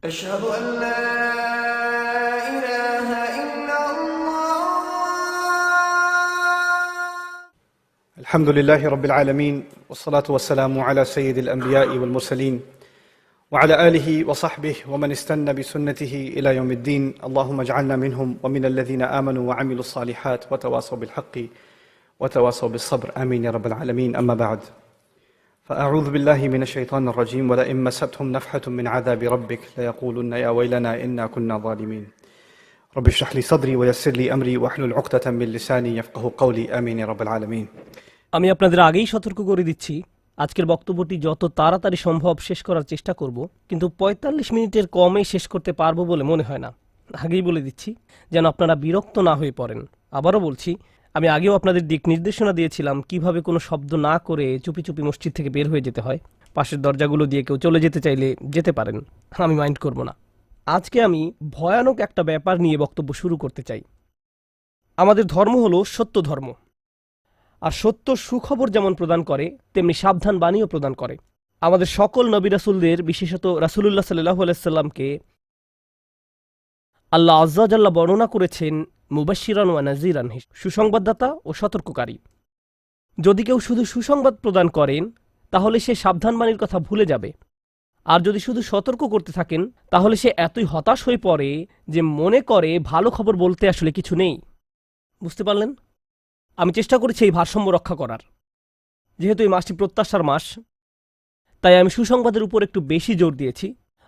أشهد أن لا إله إلا الله. الحمد لله رب العالمين والصلاة والسلام على سيد الأنبياء والمرسلين وعلى آله وصحبه ومن استنى بسنته إلى يوم الدين. اللهم اجعلنا منهم ومن الذين آمنوا وعملوا الصالحات وتواصوا بالحق وتواصوا بالصبر. آمين يا رب العالمين. أما بعد، فأعوذ بالله من الشيطان الرجيم. ولئن مستهم نفحة من عذاب ربك ليقولن يا ويلنا إنا كنا ظالمين. رب اشرح لي صدري ويسر لي أمري واحلل عقدة من لساني يفقهوا قولي. آمين يا رب العالمين. আমি আপনাদের আগেই সতর্ক করে দিচ্ছি, আজকের বক্তব্যটি যত তাড়াতাড়ি সম্ভব শেষ করার চেষ্টা করব, কিন্তু ৪৫ মিনিটের কমেই শেষ করতে পারবো বলে মনে হয় না। আগেই বলে দিচ্ছি যেন আপনারা বিরক্ত না হয়ে পড়েন। আবারও বলছি, আমি আগেও আপনাদের দিক নির্দেশনা দিয়েছিলাম কিভাবে কোনো শব্দ না করে চুপি চুপি মসজিদ থেকে বের হয়ে যেতে হয়। পাশের দরজাগুলো দিয়ে কেউ চলে যেতে চাইলে যেতে পারেন, আমি মাইন্ড করব না। আজকে আমি ভয়ানক একটা ব্যাপার নিয়ে বক্তব্য শুরু করতে চাই। আমাদের ধর্ম হলো সত্য ধর্ম, আর সত্য সুখবর যেমন প্রদান করে তেমনি সাবধান বাণীও প্রদান করে। আমাদের সকল নবী রাসূলদের, বিশেষত রাসূলুল্লাহ সাল্লাল্লাহু আলাইহি সাল্লামকে আল্লাহ আযজা ওয়া জাল্লা বর্ণনা করেছেন মুবাশশিরান ওয়া নাযীরান, সুসংবাদদাতা ও সতর্ককারী। যদি কেউ শুধু সুসংবাদ প্রদান করেন তাহলে সে সাবধান বাণীর কথা ভুলে যাবে, আর যদি শুধু সতর্ক করতে থাকেন তাহলে সে এতই হতাশ হয়ে পড়ে যে মনে করে ভালো খবর বলতে আসলে কিছু নেই। বুঝতে পারলেন? আমি চেষ্টা করেছি এই ভারসাম্য রক্ষা করার। যেহেতু এই মাসটি প্রত্যাশার মাস, তাই আমি সুসংবাদের উপর একটু বেশি জোর দিয়েছি।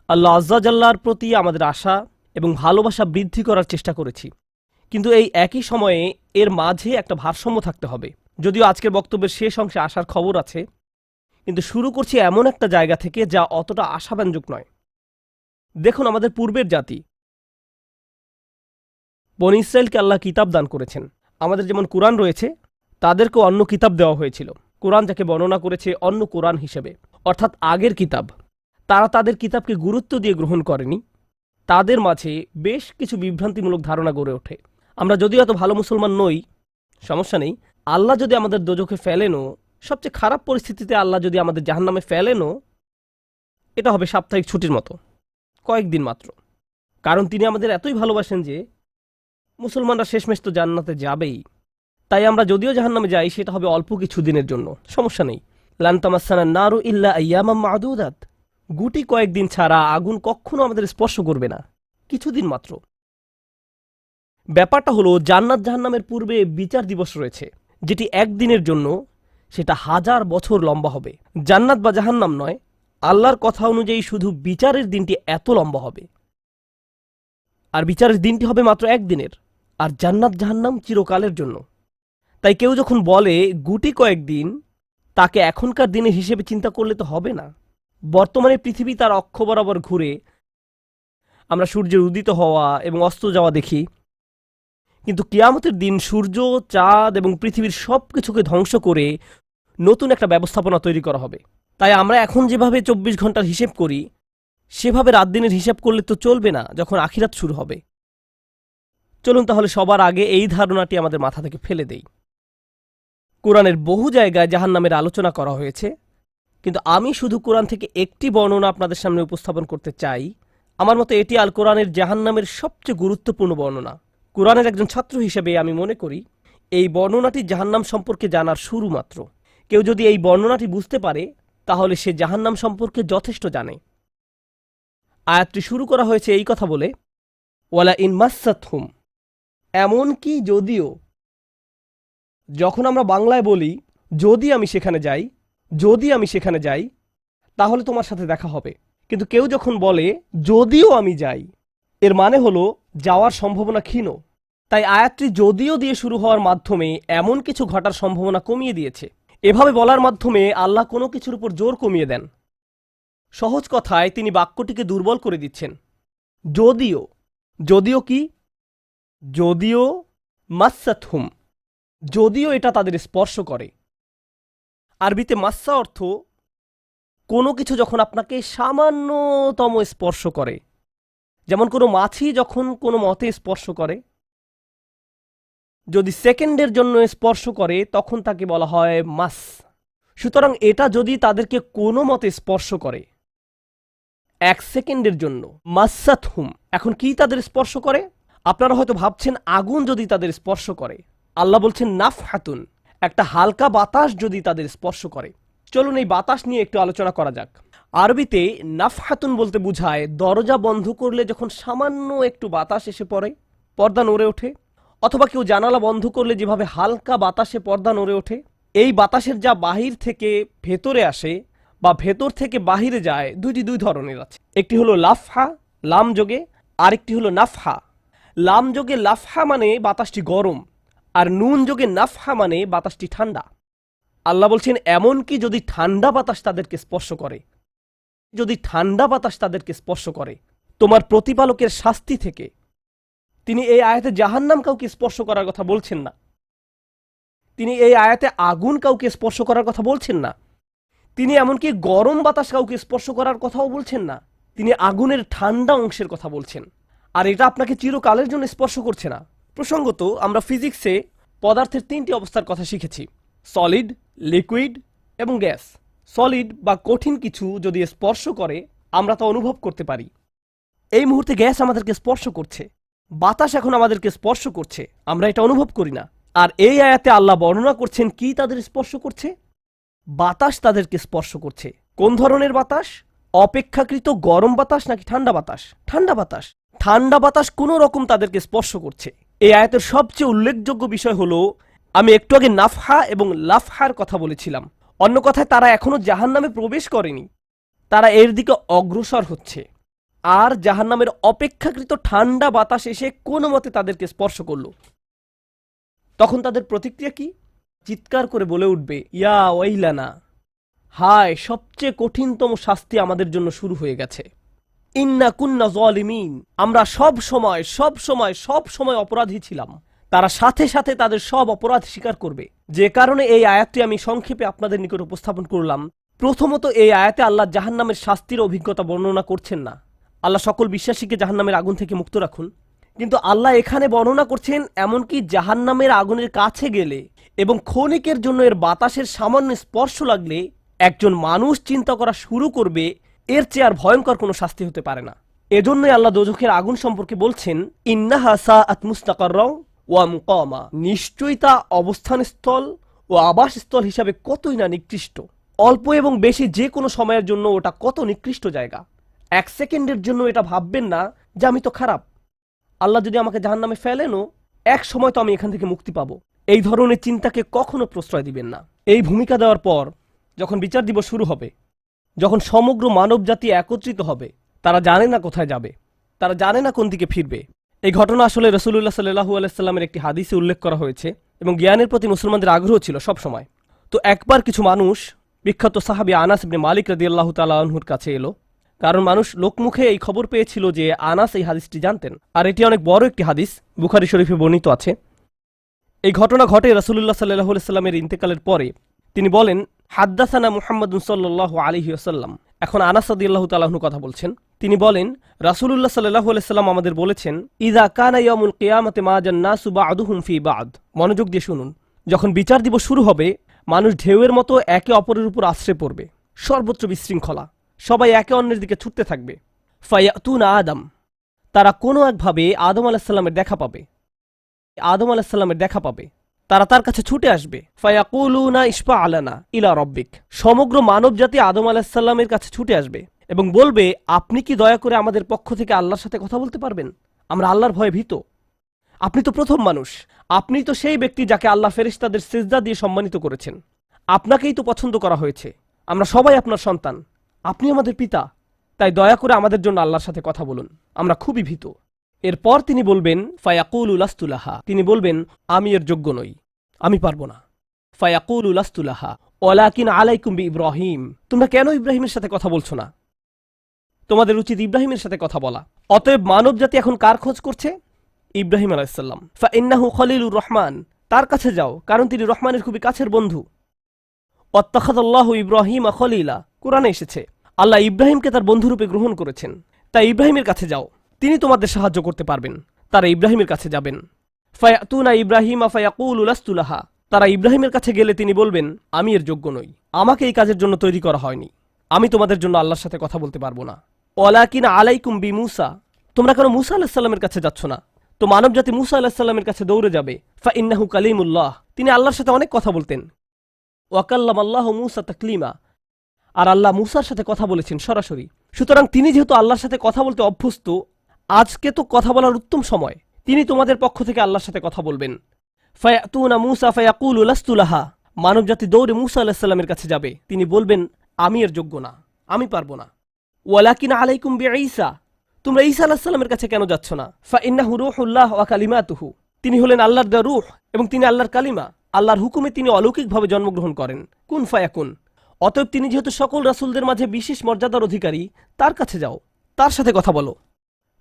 আল্লাহ আযজা ওয়া জাল্লার প্রতি আমাদের আশা এবং ভালোবাসা বৃদ্ধি করার চেষ্টা করেছি, কিন্তু এই একই সময়ে এর মাঝে একটা ভারসাম্য থাকতে হবে। যদিও আজকের বক্তব্যের শেষ অংশে আসার খবর আছে, কিন্তু শুরু করছি এমন একটা জায়গা থেকে যা অতটা আশাব্যঞ্জক নয়। দেখুন, আমাদের পূর্বের জাতি বনী ইসরায়েলকে আল্লাহ কিতাব দান করেছেন। আমাদের যেমন কুরআন রয়েছে, তাদেরকেও অন্য কিতাব দেওয়া হয়েছিল। কুরআন যাকে বর্ণনা করেছে অন্য কোরআন হিসেবে, অর্থাৎ আগের কিতাব। তারা তাদের কিতাবকে গুরুত্ব দিয়ে গ্রহণ করেনি। তাদের মাঝে বেশ কিছু বিভ্রান্তিমূলক ধারণা গড়ে ওঠে। আমরা যদিও এত ভালো মুসলমান নই, সমস্যা নেই। আল্লাহ যদি আমাদের দোজখে ফেলেনও, সবচেয়ে খারাপ পরিস্থিতিতে আল্লাহ যদি আমাদের জাহান্নামে ফেলেনও, এটা হবে সাপ্তাহিক ছুটির মতো, কয়েকদিন মাত্র। কারণ তিনি আমাদের এতই ভালোবাসেন যে মুসলমানরা শেষমেশ তো জান্নাতে যাবেই। তাই আমরা যদিও জাহান্নামে যাই, সেটা হবে অল্প কিছু দিনের জন্য, সমস্যা নেই। লান তামাসসানান নারু ইল্লা আইয়ামাম মা'দুদাত, গুটি কয়েকদিন ছাড়া আগুন কখনো আমাদের স্পর্শ করবে না, কিছুদিন মাত্র। ব্যাপারটা হলো, জান্নাত জাহান্নামের পূর্বে বিচার দিবস রয়েছে, যেটি একদিনের জন্য, সেটা 1000 বছর লম্বা হবে। জান্নাত বা জাহান্নাম নয়, আল্লাহর কথা অনুযায়ী শুধু বিচারের দিনটি এত লম্বা হবে। আর বিচারের দিনটি হবে মাত্র একদিনের, আর জান্নাত জাহান্নাম চিরকালের জন্য। তাই কেউ যখন বলে গুটি কয়েকদিন, তাকে এখনকার দিনের হিসেবে চিন্তা করলে তো হবে না। বর্তমানে পৃথিবী তার অক্ষ বরাবর ঘুরে, আমরা সূর্যের উদিত হওয়া এবং অস্ত যাওয়া দেখি, কিন্তু কিয়ামতের দিন সূর্য, চাঁদ এবং পৃথিবীর সব কিছুকে ধ্বংস করে নতুন একটা ব্যবস্থাপনা তৈরি করা হবে। তাই আমরা এখন যেভাবে 24 ঘন্টার হিসেব করি, সেভাবে রাত দিনের হিসাব করলে তো চলবে না যখন আখিরাত শুরু হবে। চলুন তাহলে সবার আগে এই ধারণাটি আমাদের মাথা থেকে ফেলে দেই। কোরআনের বহু জায়গায় জাহান্নামের আলোচনা করা হয়েছে, কিন্তু আমি শুধু কোরআন থেকে একটি বর্ণনা আপনাদের সামনে উপস্থাপন করতে চাই। আমার মতে এটি আল কোরআনের জাহান্নামের সবচেয়ে গুরুত্বপূর্ণ বর্ণনা। কোরআনের একজন ছাত্র হিসেবে আমি মনে করি এই বর্ণনাটি জাহান্নাম সম্পর্কে জানার শুরু মাত্র। কেউ যদি এই বর্ণনাটি বুঝতে পারে, তাহলে সে জাহান্নাম সম্পর্কে যথেষ্ট জানে। আয়াতটি শুরু করা হয়েছে এই কথা বলে, ওয়ালা ইন মাসসাতহুম, এমনকি যদিও। যখন আমরা বাংলায় বলি যদি আমি সেখানে যাই, যদি আমি সেখানে যাই, তাহলে তোমার সাথে দেখা হবে। কিন্তু কেউ যখন বলে যদিও আমি যাই, এর মানে হলো যাওয়ার সম্ভাবনা ক্ষীণ। তাই আয়াতটি যদিও দিয়ে শুরু হওয়ার মাধ্যমে এমন কিছু ঘটার সম্ভাবনা কমিয়ে দিয়েছে। এভাবে বলার মাধ্যমে আল্লাহ কোনো কিছুর উপর জোর কমিয়ে দেন। সহজ কথায় তিনি বাক্যটিকে দুর্বল করে দিচ্ছেন। যদিও, যদিও কি? যদিও মাসসাতহুম, যদিও এটা তাদের স্পর্শ করে। আরবিতে মাসসা অর্থ কোনো কিছু যখন আপনাকে সামান্যতম স্পর্শ করে, যেমন কোনো মাছি যখন কোনো মতে স্পর্শ করে, যদি সেকেন্ডের জন্য স্পর্শ করে তখন তাকে বলা হয় মাস। সুতরাং এটা যদি তাদেরকে কোনো মতে স্পর্শ করে, 1 সেকেন্ডের জন্য। মাসাতহুম, এখন কি তাদের স্পর্শ করে? আপনারা হয়তো ভাবছেন আগুন যদি তাদের স্পর্শ করে, আল্লাহ বলছেন নাফহাতুন, একটা হালকা বাতাস যদি তাদের স্পর্শ করে। চলুন এই বাতাস নিয়ে একটু আলোচনা করা যাক। আরবিতে নাফহাতুন বলতে বোঝায় দরজা বন্ধ করলে যখন সামান্য একটু বাতাস এসে পড়ে, পর্দা নড়ে ওঠে, অথবা কেউ জানালা বন্ধ করলে যেভাবে হালকা বাতাসে পর্দা নড়ে ওঠে। এই বাতাসের যা বাহির থেকে ভেতরে আসে বা ভেতর থেকে বাহিরে যায়, দুই ধরনের আছে। একটি হলো লাফহা, লাম যোগে, আরেকটি হলো নাফহা। লাম যোগে লাফহা মানে বাতাসটি গরম, আর নুন যোগে নাফহা মানে বাতাসটি ঠান্ডা। আল্লাহ বলছেন এমনকি যদি ঠান্ডা বাতাস তাদেরকে স্পর্শ করে, যদি ঠান্ডা বাতাস তাদেরকে স্পর্শ করে তোমার প্রতিপালকের শাস্তি থেকে। তিনি এই আয়াতে জাহান্নাম কাউকে স্পর্শ করার কথা বলছেন না, তিনি এই আয়াতে আগুন কাউকে স্পর্শ করার কথা বলছেন না, তিনি এমনকি গরম বাতাস কাউকে স্পর্শ করার কথাও বলছেন না, তিনি আগুনের ঠান্ডা অংশের কথা বলছেন। আর এটা আপনাকে চিরকালের জন্য স্পর্শ করছে না। প্রসঙ্গত, আমরা ফিজিক্সে পদার্থের 3টি অবস্থার কথা শিখেছি: সলিড, লিকুইড এবং গ্যাস। সলিড বা কঠিন কিছু যদি স্পর্শ করে আমরা তা অনুভব করতে পারি। এই মুহূর্তে গ্যাস আমাদেরকে স্পর্শ করছে, বাতাস এখন আমাদেরকে স্পর্শ করছে, আমরা এটা অনুভব করি না। আর এই আয়াতে আল্লাহ বর্ণনা করছেন কি তাদের স্পর্শ করছে? বাতাস তাদেরকে স্পর্শ করছে। কোন ধরনের বাতাস? অপেক্ষাকৃত গরম বাতাস নাকি ঠান্ডা বাতাস? ঠান্ডা বাতাস। ঠান্ডা বাতাস কোনো রকম তাদেরকে স্পর্শ করছে। এই আয়াতের সবচেয়ে উল্লেখযোগ্য বিষয় হলো, আমি একটু আগে নাফহা এবং লাফহার কথা বলেছিলাম। অন্য কথায় তারা এখনো জাহান্নামে প্রবেশ করেনি, তারা এর দিকে অগ্রসর হচ্ছে। আর জাহান্নামের অপেক্ষাকৃত ঠান্ডা বাতাস এসে কোনো মতে তাদেরকে স্পর্শ করল, তখন তাদের প্রতিক্রিয়া কি? চিৎকার করে বলে উঠবে, ইয়া ওয়াইলানা, হায়, সবচেয়ে কঠিনতম শাস্তি আমাদের জন্য শুরু হয়ে গেছে। ইন্না কুন্না যালিমিন, আমরা সব সময় অপরাধী ছিলাম। তারা সাথে সাথে তাদের সব অপরাধ স্বীকার করবে। যে কারণে এই আয়াতটি আমি সংক্ষেপে আপনাদের নিকট উপস্থাপন করলাম। প্রথমত, এই আয়াতে আল্লাহ জাহান্নামের শাস্তির অভিজ্ঞতা বর্ণনা করছেন না। আল্লাহ সকল বিশ্বাসীকে জাহান্নামের আগুন থেকে মুক্ত রাখুন। কিন্তু আল্লাহ এখানে বর্ণনা করছেন এমনকি জাহান্নামের আগুনের কাছে গেলে এবং ক্ষণিকের জন্য এর বাতাসের সামান্য স্পর্শ লাগলে একজন মানুষ চিন্তা করা শুরু করবে এর চেয়ে আর ভয়ঙ্কর কোনো শাস্তি হতে পারে না। এজন্যই আল্লাহ দোজখের আগুন সম্পর্কে বলছেন, ইন্নাহা সাআত মুস্তাকাররাও ওয়া মুকামা, নিশ্চয়ই তা অবস্থানস্থল ও আবাসস্থল হিসাবে কতই না নিকৃষ্ট। অল্প এবং বেশি যে কোনো সময়ের জন্য ওটা কত নিকৃষ্ট জায়গা। 1 সেকেন্ডের জন্য এটা ভাববেন না যে আমি তো খারাপ, আল্লাহ যদি আমাকে জাহান্নামে ফেলেনও এক সময় তো আমি এখান থেকে মুক্তি পাবো। এই ধরনের চিন্তাকে কখনো প্রশ্রয় দিবেন না। এই ভূমিকা দেওয়ার পর যখন বিচার দিবস শুরু হবে, যখন সমগ্র মানব জাতি একত্রিত হবে, তারা জানে না কোথায় যাবে, তারা জানে না কোন দিকে ফিরবে। এই ঘটনা আসলে রাসূলুল্লাহ সাল্লাল্লাহু আলাইহি সাল্লামের একটি হাদিসে উল্লেখ করা হয়েছে এবং জ্ঞানের প্রতি মুসলমানদের আগ্রহ ছিল সব সময়। তো একবার কিছু মানুষ বিখ্যাত সাহাবী আনাস ইবনে মালিক রাদিয়াল্লাহু তাআলা আনহুর কাছে এলো, কারণ মানুষ লোকমুখে এই খবর পেয়েছিল যে আনাস এই হাদিসটি জানতেন, আর এটি অনেক বড় একটি হাদিস, বুখারী শরীফে বর্ণিত আছে। এই ঘটনা ঘটে রাসূলুল্লাহ সাল্লাল্লাহু আলাইহি সাল্লামের ইন্তেকালের পরে। তিনি বলেন, হাদ্দাসানা মুহাম্মাদুন সাল্লাল্লাহু আলাইহি ওয়াসাল্লাম। এখন আনাস রাদিয়াল্লাহু তাআলা আনহু কথা বলছেন। তিনি বলেন, রাসূলুল্লাহ সাল্লাল্লাহু আলাইহি সাল্লাম আমাদের বলেছেন, ইযা কানা ইয়াউমুল কিয়ামাতি মা জান্নাসু বা'দুহুম ফি বা'দ। মনোযোগ দিয়ে শুনুন। যখন বিচার দিবস শুরু হবে, মানুষ ঢেউয়ের মতো একে অপরের উপর আশ্রে পড়বে, সর্বত্র বিশৃঙ্খলা, সবাই একে অন্যের দিকে ছুটতে থাকবে। ফায়াতুনা আদম, তারা কোনো একভাবে আদম আলাইহিস সালামের দেখা পাবে, আদম আলাইহিস সালামের দেখা পাবে, তারা তার কাছে ছুটে আসবে। ফায়াকুলুনা ইশফা আলানা ইলা রাব্বিক, সমগ্র মানব জাতি আদম আলাইহিস সালামের কাছে ছুটে আসবে এবং বলবে, আপনি কি দয়া করে আমাদের পক্ষ থেকে আল্লাহর সাথে কথা বলতে পারবেন? আমরা আল্লাহর ভয়ে ভীত। আপনি তো প্রথম মানুষ, আপনি তো সেই ব্যক্তি যাকে আল্লাহ ফেরেশতাদের সিজদা দিয়ে সম্মানিত করেছেন, আপনাকেই তো পছন্দ করা হয়েছে, আমরা সবাই আপনার সন্তান, আপনি আমাদের পিতা, তাই দয়া করে আমাদের জন্য আল্লাহর সাথে কথা বলুন, আমরা খুবই ভীত। এরপর তিনি বলবেন, ফায়াকুলু লাস্তু লাহা, তিনি বলবেন, আমি এর যোগ্য নই, আমি পারবো না। ফায়াকুলু লাস্তু লাহা ওয়ালাকিন আলাইকুম বিইব্রাহিম, তোমরা কেন ইব্রাহিমের সাথে কথা বলছো না? তোমাদের উচিত ইব্রাহিমের সাথে কথা বলা। অতএব মানব জাতি এখন কার খোঁজ করছে? ইব্রাহিম আলাইহিস সালাম। ফাইন্নাহু খলিলুর রহমান, তার কাছে যাও, কারণ তিনি রহমানের খুবই কাছের বন্ধু। ওয়াত্তাখাযাল্লাহু ইব্রাহিমা খলিলা, কোরআনে এসেছে আল্লাহ ইব্রাহিমকে তার বন্ধুরূপে গ্রহণ করেছেন। তাই ইব্রাহিমের কাছে যাও, তিনি তোমাদের সাহায্য করতে পারবেন। তারা ইব্রাহিমের কাছে যাবেন। ফায়াতুনা ইব্রাহিমা ফায়াকুলু লাস্তু লাহা, তারা ইব্রাহিমের কাছে গেলে তিনি বলবেন, আমি এর যোগ্য নই, আমাকে এই কাজের জন্য তৈরি করা হয়নি, আমি তোমাদের জন্য আল্লাহর সাথে কথা বলতে পারবো না। ওয়ালাকিন আলাইকুম বি মুসা, তোমরা কেন মুসা আলাইহিস সালামের কাছে যাচ্ছ না? তো মানব জাতি মুসা আলাইহিস সালামের কাছে দৌড়ে যাবে। ফা ইন্নাহু কালিমুল্লাহ, তিনি আল্লাহর সাথে অনেক কথা বলতেন। ওয়া কাল্লামাল্লাহু মুসা তাকলিমা, আর আল্লাহ মুসার সাথে কথা বলেছেন সরাসরি। সুতরাং তিনি যেহেতু আল্লাহর সাথে কথা বলতে অভ্যস্ত, আজকে তো কথা বলার উত্তম সময়। তিনি তোমাদের পক্ষ থেকে আল্লাহর সাথে কথা বলবেন। ফায়াতুনা মুসা ফায়াকুলু লাস্তু লাহা, মানব জাতি দৌড়ে মুসা আলাইহিস সালামের কাছে যাবে। তিনি বলবেন, আমি এর যোগ্য না, আমি পারবো না। ওয়ালাকিন আলাইকুম বিঈসা, তোমরা ঈসা আলাইহিস সালামের কাছে কেন যাচ্ছ না? ফা ইন্নাহু রূহুল্লাহ ওয়া কালিমাতুহু, তিনি হলেন আল্লাহর দেওয়া রূহ এবং তিনি আল্লাহর কালিমা। আল্লাহর হুকুমে তিনি অলৌকিকভাবে জন্মগ্রহণ করেন। কুন ফায়াকুন, অতএব তিনি যেহেতু সকল রাসূলদের মাঝে বিশেষ মর্যাদার অধিকারী, তার কাছে যাও, তার সাথে কথা বলো।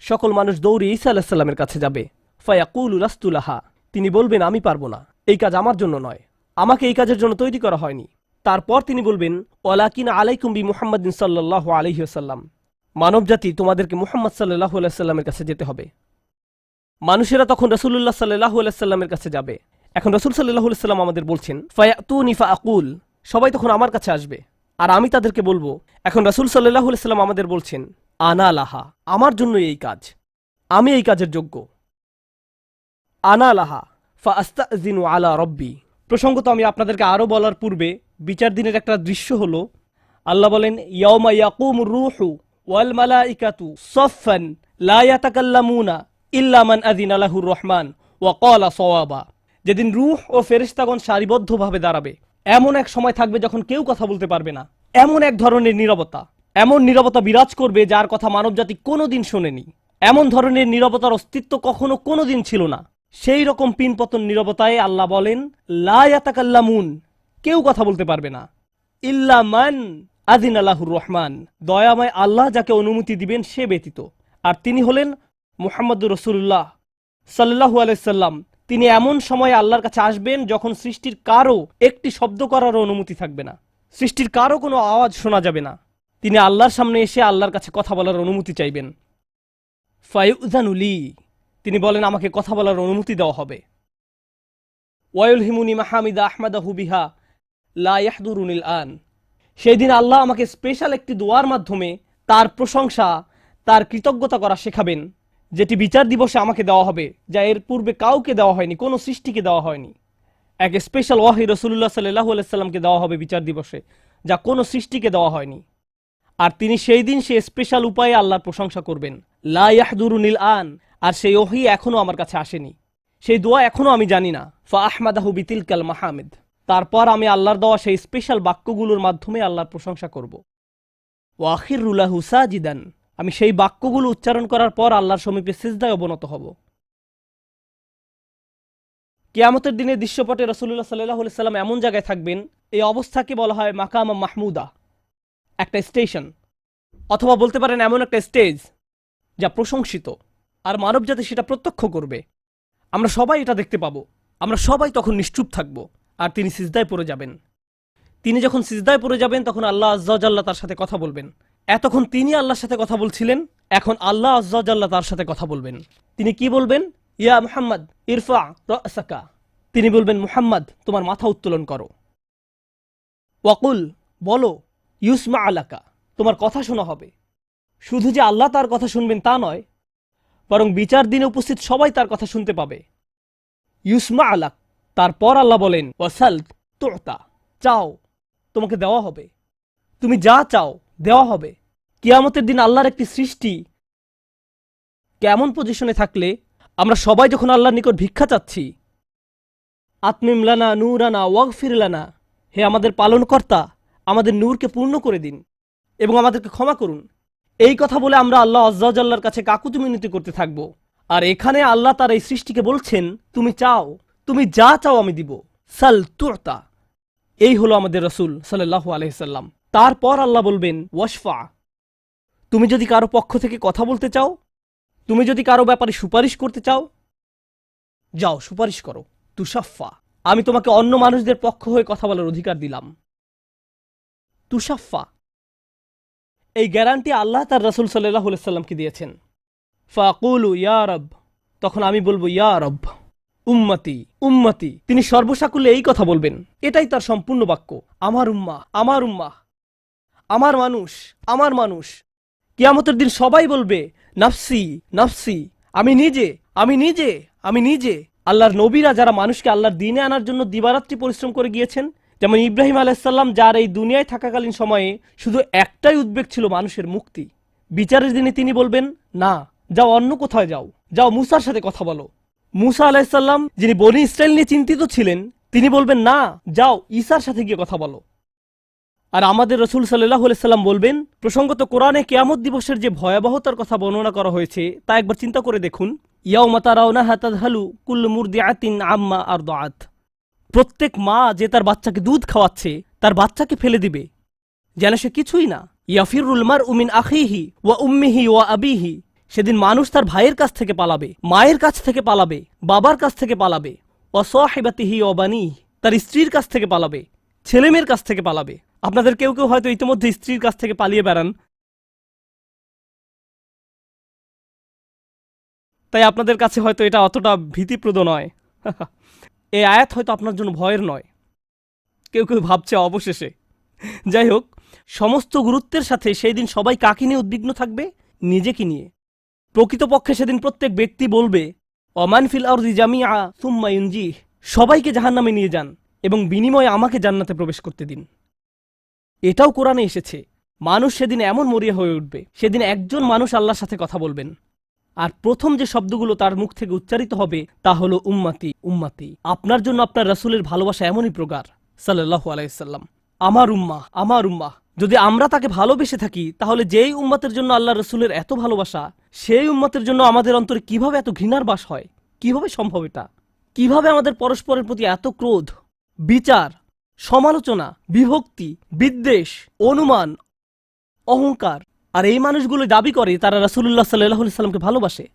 সকল মানুষ দৌড়ে ঈসা আলাইহিস সালামের কাছে যাবে। ফায়াকুলু লাস্তু লাহা, তিনি বলবেন, আমি পারবো না, এই কাজ আমার জন্য নয়, আমাকে এই কাজের জন্য তৈরি করা হয়নি। তারপর তিনি বলবেন, ওয়ালাকিন আলাইকুম বি মুহাম্মাদিন সাল্লাল্লাহু আলাইহি ওয়াসাল্লাম, মানব জাতি তোমাদেরকে মুহাম্মদ সাল্লাল্লাহু আলাইহি ওয়াসাল্লামের কাছে যেতে হবে। মানুষেরা তখন রাসূলুল্লাহ সাল্লাল্লাহু আলাইহি ওয়াসাল্লামের কাছে যাবে। এখন রাসূল সাল্লাল্লাহু আলাইহি ওয়াসাল্লাম আমাদের বলছেন, ফায়াতুনি ফাআকুল, সবাই তখন আমার কাছে আসবে আর আমি তাদেরকে বলবো। এখন রাসূল সাল্লাল্লাহু আলাইহি ওয়াসাল্লাম আমাদের বলছেন, আনা লাহা, আমার জন্য এই কাজ, আমি এই কাজের যোগ্য। আনা লাহা ফাআস্তাযিনু আলা রব্বি। প্রসঙ্গত আমি আপনাদেরকে আরো বলার পূর্বে বিচার দিনের একটা দৃশ্য হলো, আল্লাহ বলেন, ইয়াউমা ইয়াকুমুর রূহু ওয়াল মালাইকাতু সাফফান লা ইয়াতাকাল্লামুনা ইল্লা মান আযিনা লাহুর রহমান ওয়া ক্বালা সাওয়াবা। যেদিন রূহ ও ফেরেশতাগণ সারিবদ্ধভাবে দাঁড়াবে, এমন এক সময় থাকবে যখন কেউ কথা বলতে পারবে না। এমন এক ধরনের নীরবতা, এমন নীরবতা বিরাজ করবে যার কথা মানবজাতি কোনোদিন শোনেনি। এমন ধরনের নীরবতার অস্তিত্ব কখনো কোনোদিন ছিল না। সেই রকম পিনপতন নীরবতায় আল্লাহ বলেন, লা ইয়াতাকাল্লামুন, কেউ কথা বলতে পারবে না, ইল্লা মান আযিনা লাহুর রহমান, দয়াময় আল্লাহ যাকে অনুমতি দিবেন সে ব্যতীত। আর তিনি হলেন মুহাম্মদুর রাসূলুল্লাহ সাল্লাল্লাহু আলাইহি সাল্লাম। তিনি এমন সময় আল্লাহর কাছে আসবেন যখন সৃষ্টির কারো একটি শব্দ করারও অনুমতি থাকবে না, সৃষ্টির কারো কোনো আওয়াজ শোনা যাবে না। তিনি আল্লাহর সামনে এসে আল্লাহর কাছে কথা বলার অনুমতি চাইবেন। ফায়ুযানু লি, তিনি বলেন, আমাকে কথা বলার অনুমতি দেওয়া হবে। ওয়ায়ুলহিমুনি মাহামিদা আহমাদাহু বিহা লা ইয়াহদুরুনিল আন, সেই দিন আল্লাহ আমাকে স্পেশাল একটি দোয়ার মাধ্যমে তার প্রশংসা, তার কৃতজ্ঞতা করা শেখাবেন, যেটি বিচার দিবসে আমাকে দেওয়া হবে, যা এর পূর্বে কাউকে দেওয়া হয়নি, কোনো সৃষ্টিকে দেওয়া হয়নি। এক স্পেশাল ওয়াহি রাসূলুল্লাহ সাল্লাল্লাহু আলাইহি সাল্লামকে দেওয়া হবে বিচার দিবসে, যা কোনো সৃষ্টিকে দেওয়া হয়নি। আর তিনি সেই দিন সে স্পেশাল উপায়ে আল্লাহর প্রশংসা করবেন, লা ইয়াহদুরুনিল আন, আর সেই ওহী এখনো আমার কাছে আসেনি, সেই দোয়া এখনো আমি জানি না। ফা আহমাদাহু বিতিলকাল মাহমিদ, তারপর আমি আল্লাহর দেওয়া সেই স্পেশাল বাক্যগুলোর মাধ্যমে আল্লাহর প্রশংসা করব। ওয়া আখিরু লাহু সাজিদান, আমি সেই বাক্যগুলো উচ্চারণ করার পর আল্লাহর সমীপে সিজদায় অবনত হব। কিয়ামতের দিনে দৃশ্যপটে রাসূলুল্লাহ সাল্লাল্লাহু আলাইহি সাল্লাম এমন জায়গায় থাকবেন, এই অবস্থাকে বলা হয় মাকাম মাহমুদা, একটা স্টেশন, অথবা বলতে পারেন এমন একটা স্টেজ যা প্রশংসিত, আর মানবজাতি সেটা প্রত্যক্ষ করবে। আমরা সবাই এটা দেখতে পাবো। আমরা সবাই তখন নিশ্চুপ থাকব, আর তিনি সিজদায় পড়ে যাবেন। তিনি যখন সিজদায় পড়ে যাবেন তখন আল্লাহ আযজা ওয়া জাল্লা তার সাথে কথা বলবেন। এতক্ষণ তিনি আল্লাহর সাথে কথা বলছিলেন, এখন আল্লাহ আযজা ওয়া জাল্লা তার সাথে কথা বলবেন। তিনি কি বলবেন? ইয়া মুহাম্মদ ইরফা রাসাকা, তিনি বলবেন, মুহাম্মদ তোমার মাথা উত্তোলন করো। ওয়াকুল, বলো, ইউসমা আলাকা, তোমার কথা শোনা হবে। শুধু যে আল্লাহ তার কথা শুনবেন তা নয়, বরং বিচার দিনে উপস্থিত সবাই তার কথা শুনতে পাবে। ইউসমা আলাক, তারপর আল্লাহ বলেন, ওয়াসাল তুতা, চাও তোমাকে দেওয়া হবে, তুমি যা চাও দেওয়া হবে। কিয়ামতের দিন আল্লাহর একটি সৃষ্টি কেমন পজিশনে থাকলে আমরা সবাই যখন আল্লাহর নিকট ভিক্ষা চাচ্ছি, আতমিম লানা নূরানা ওয়াগফির লানা, হে আমাদের পালনকর্তা, আমাদের নূরকে পূর্ণ করে দিন এবং আমাদেরকে ক্ষমা করুন, এই কথা বলে আমরা আল্লাহ আযজা ওয়া জাল্লার কাছে কাকুতি মিনতি করতে থাকব। আর এখানে আল্লাহ তার এই সৃষ্টিকে বলছেন, তুমি চাও, তুমি যা চাও আমি দিব, সাল তুতা। এই হলো আমাদের রাসূল সাল্লাল্লাহু আলাইহি সাল্লাম। তারপর আল্লাহ বলবেন, ওয়াশফা, তুমি যদি কারো পক্ষ থেকে কথা বলতে চাও, তুমি যদি কারো ব্যাপারে সুপারিশ করতে চাও, যাও সুপারিশ করো। তুশাফা, আমি তোমাকে অন্য মানুষদের পক্ষ হয়ে কথা বলার অধিকার দিলাম। তুশাফা, এই গ্যারান্টি আল্লাহ তার রাসূল সাল্লাল্লাহু আলাইহি সাল্লামকে দিয়েছেন। ফাকুলু ইয়া রব, তখন আমি বলবো, ইয়া রব, উম্মতি উম্মতি, তিনি সর্বসাকুল্যে এই কথা বলবেন, এটাই তার সম্পূর্ণ বাক্য, আমার উম্মাহ আমার উম্মাহ, আমার মানুষ আমার মানুষ। কিয়ামতের দিন সবাই বলবে নাফসি নাফসি, আমি নিজে আমি নিজে আমি নিজে। আল্লাহর নবীরা যারা মানুষকে আল্লাহর দ্বীনে আনার জন্য দিবারাত্রি পরিশ্রম করে গিয়েছেন, যেমন ইব্রাহিম আলাইহিস সালাম, যার এই দুনিয়ায় থাকাকালীন সময়ে শুধু একটাই উদ্বেগ ছিল মানুষের মুক্তি, বিচারের দিনে তিনি বলবেন না, যাও অন্য কোথায় যাও, যাও মুসার সাথে কথা বলো। মুসা আলাইহিস সালাম, যিনি বনি ইসরাইল নিয়ে চিন্তিত ছিলেন, তিনি বলবেন না, যাও ঈসার সাথে গিয়ে কথা বলো। আর আমাদের রাসূল সাল্লাল্লাহু আলাইহি সাল্লাম বলবেন, প্রসঙ্গত কোরআনে কিয়ামত দিবসের যে ভয়াবহতার কথা বর্ণনা করা হয়েছে তা একবার চিন্তা করে দেখুন। ইয়াউমা তারাউনাহা তাযহালু কুল্লু মুরদিআতিন আম্মা আরদাআত। প্রত্যেক মা যে তার বাচ্চাকে দুধ খাওয়াচ্ছে তার বাচ্চাকে ফেলে দিবে যেন সে কিছুই না। ইয়াফিরুল মারউ মিন আখিহি ওয়া উম্মিহি ওয়া আবিহি। সেদিন মানুষ তার ভাইয়ের কাছ থেকে পালাবে, মায়ের কাছ থেকে পালাবে, বাবার কাছ থেকে পালাবে, ওয়া সাহিবাতিহি ওয়া বানিহি, তার স্ত্রীর কাছ থেকে পালাবে, ছেলেমেয়ের কাছ থেকে পালাবে। আপনাদের কেউ কেউ হয়তো ইতিমধ্যে স্ত্রীর কাছ থেকে পালিয়ে বেড়ান, তাই আপনাদের কাছে হয়তো এটা অতটা ভীতিপ্রদ নয়। এই আয়াত হয়তো আপনার জন্য ভয়ের নয়, কেউ কেউ ভাবছে অবশেষে। যাই হোক, সমস্ত গুরুত্বের সাথে সেই দিন সবাই কাকে নিয়ে উদ্বিগ্ন থাকবে? নিজেকে নিয়ে। প্রকৃতপক্ষে সেদিন প্রত্যেক ব্যক্তি বলবে ওমান ফিল আরদি জামিআ সুম্মা ইউনজিহ, সবাইকে জাহান্নামে নিয়ে যান এবং বিনিময়ে আমাকে জান্নাতে প্রবেশ করতে দিন। এটাও কোরআনে এসেছে। মানুষ সেদিন এমন মরিয়া হয়ে উঠবে, সেদিন একজন মানুষ আল্লাহর সাথে কথা বলবেন, আর প্রথম যে শব্দগুলো তার মুখ থেকে উচ্চারিত হবে তা হলো উম্মতি উম্মতি। আপনার জন্য আপনার রাসূলের ভালোবাসা এমনই প্রগাঢ় সাল্লাল্লাহু আলাইহি সাল্লাম। আমার উম্মাহ আমার উম্মাহ। যদি আমরা তাকে ভালোবেসে থাকি, তাহলে যেই উম্মতের জন্য আল্লাহ রাসূলের এত ভালোবাসা, সেই উম্মতের জন্য আমাদের অন্তরে কিভাবে এত ঘৃণার বাস হয়? কিভাবে সম্ভব এটা? কিভাবে আমাদের পরস্পরের প্রতি এত ক্রোধ, বিচার, সমালোচনা, বিভক্তি, বিদ্বেষ, অনুমান, অহংকার? আর এই মানুষগুলো দাবি করে তারা রাসূলুল্লাহ সাল্লাল্লাহু আলাইহি সাল্লামকে ভালোবাসে।